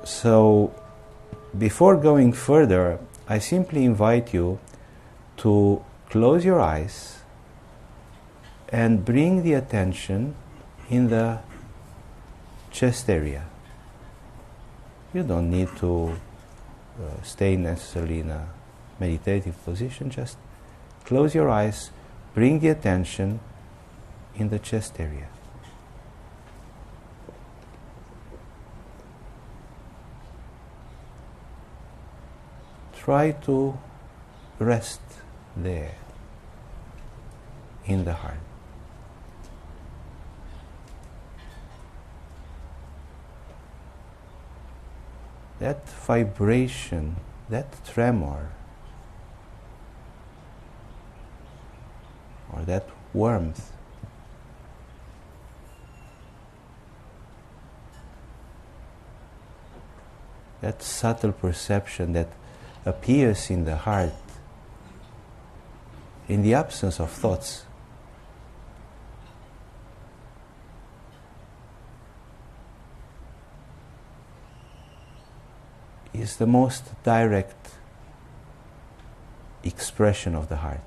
So, before going further, I simply invite you to close your eyes and bring the attention in the chest area. You don't need to stay necessarily in a meditative position, just close your eyes, bring the attention in the chest area. Try to rest there, in the heart. That vibration, that tremor, or that warmth, that subtle perception that appears in the heart in the absence of thoughts, is the most direct expression of the heart.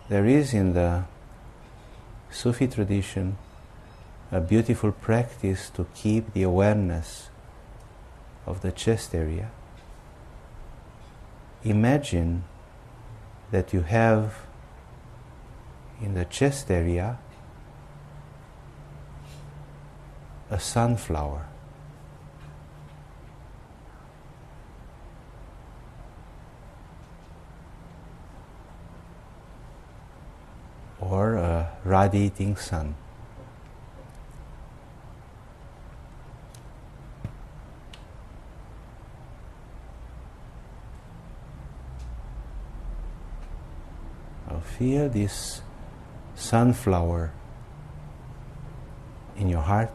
There is in the Sufi tradition a beautiful practice to keep the awareness of the chest area. Imagine that you have in the chest area a sunflower. Or a radiating sun. Now feel this sunflower in your heart.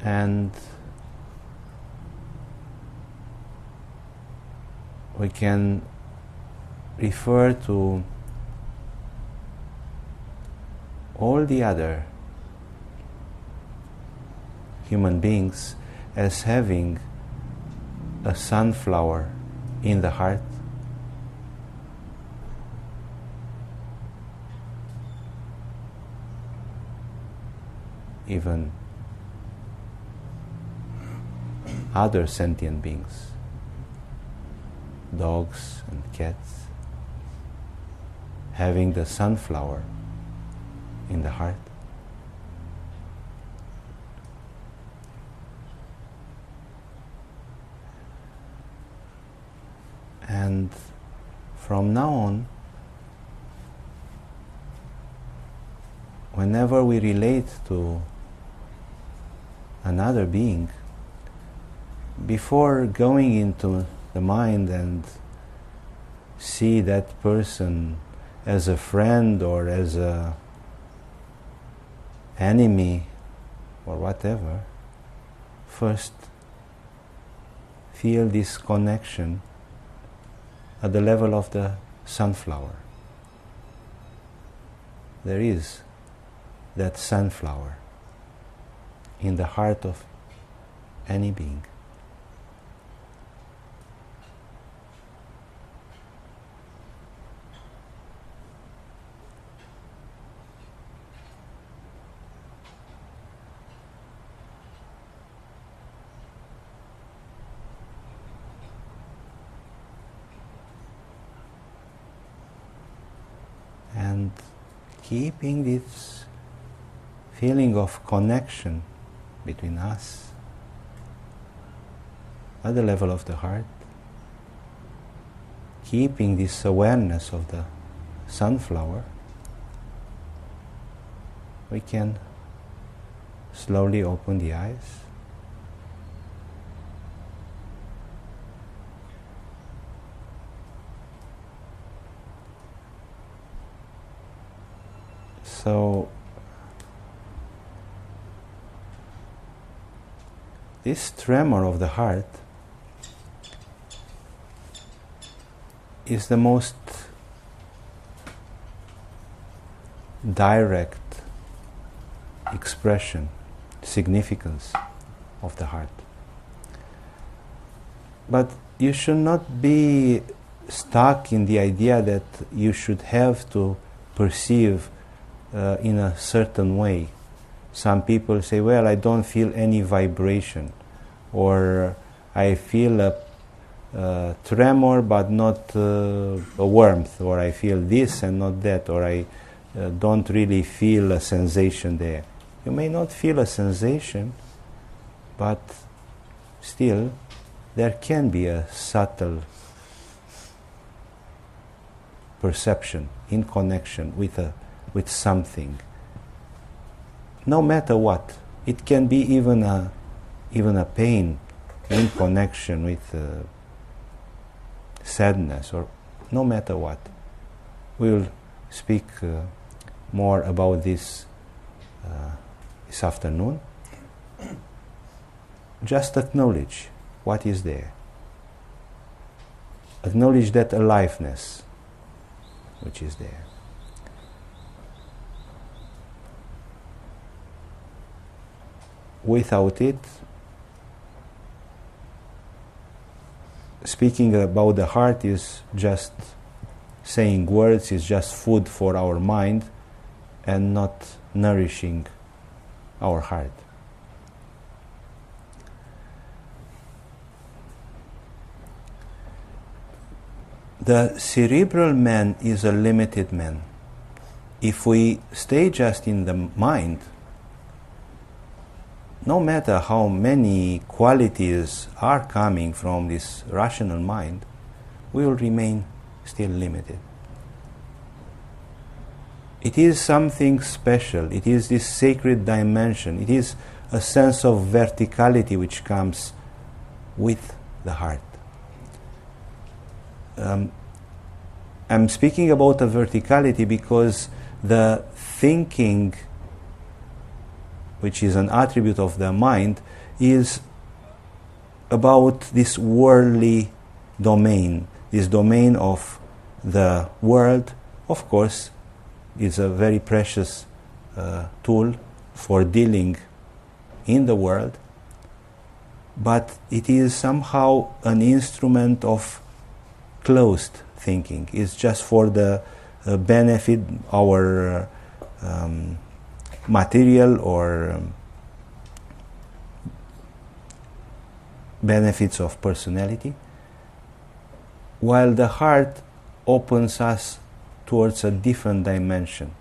And we can refer to all the other human beings as having a sunflower in the heart. Even other sentient beings, dogs and cats, having the sunflower in the heart. And from now on, whenever we relate to another being, before going into the mind and see that person as a friend or as a enemy or whatever, first feel this connection at the level of the sunflower. There is that sunflower in the heart of any being. And keeping this feeling of connection between us at the level of the heart, keeping this awareness of the sunflower, we can Slowly open the eyes. So, this tremor of the heart is the most direct expression, significance of the heart. But you should not be stuck in the idea that you should have to perceive in a certain way. Some people say, well, I don't feel any vibration, or I feel a tremor but not a warmth, or I feel this and not that, or I don't really feel a sensation there. You may not feel a sensation, but still there can be a subtle perception in connection with something. No matter what, it can be even a pain in connection with sadness, or no matter what. We will speak more about this this afternoon. Just acknowledge what is there. Acknowledge that aliveness which is there. Without it, speaking about the heart is just saying words, is just food for our mind and not nourishing our heart. The cerebral man is a limited man. If we stay just in the mind, no matter how many qualities are coming from this rational mind, we will remain still limited. It is something special. It is this sacred dimension. It is a sense of verticality which comes with the heart. I'm speaking about a verticality because the thinking, which is an attribute of the mind, is about this worldly domain. This domain of the world, of course, is a very precious tool for dealing in the world, but it is somehow an instrument of closed thinking. It's just for the benefit our material or benefits of personality, while the heart opens us towards a different dimension.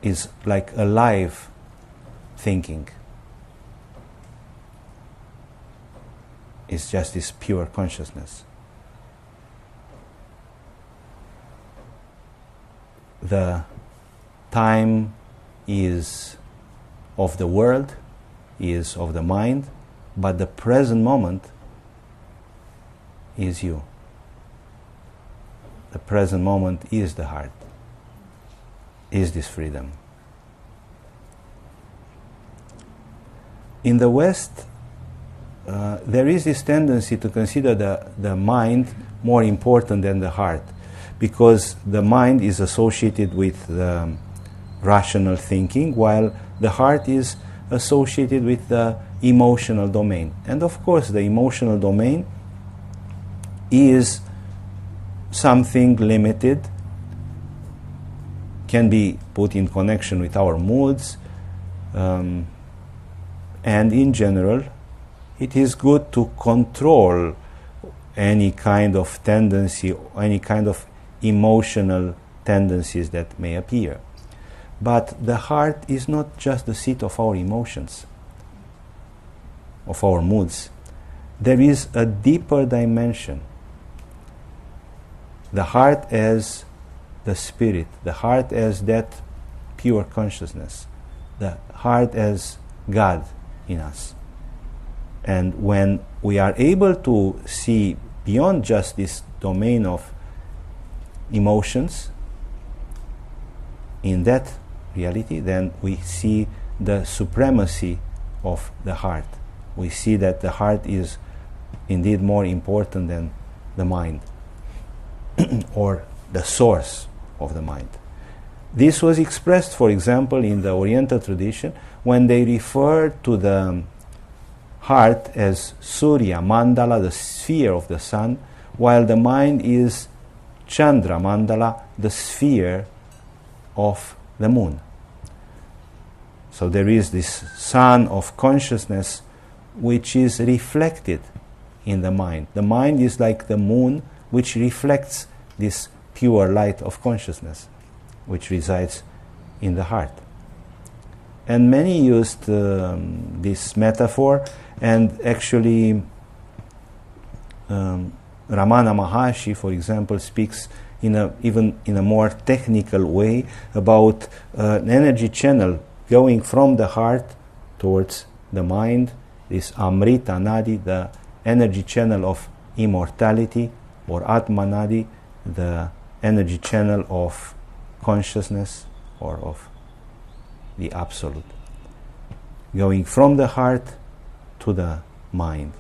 Is like alive thinking. It's just this pure consciousness. The time is of the world, is of the mind, but the present moment is you. The present moment is the heart, is this freedom. In the West, there is this tendency to consider the mind more important than the heart, because the mind is associated with rational thinking, while the heart is associated with the emotional domain. And of course, the emotional domain is something limited, can be put in connection with our moods, and in general, it is good to control any kind of tendency, any kind of emotional tendencies that may appear. But the heart is not just the seat of our emotions, of our moods. There is a deeper dimension. The heart as the spirit, the heart as that pure consciousness, the heart as God in us. And when we are able to see beyond just this domain of emotions, in that reality, then we see the supremacy of the heart. We see that the heart is indeed more important than the mind, or the source of the mind. This was expressed, for example, in the Oriental tradition, when they refer to the heart as Surya, Mandala, the sphere of the sun, while the mind is Chandra, Mandala, the sphere of the moon. So there is this sun of consciousness which is reflected in the mind. The mind is like the moon which reflects this pure light of consciousness which resides in the heart. And many used this metaphor, and actually Ramana Maharshi, for example, speaks even in a more technical way about an energy channel going from the heart towards the mind, this Amrita Nadi, the energy channel of immortality, or Atma Nadi, the energy channel of consciousness or of the Absolute, going from the heart to the mind.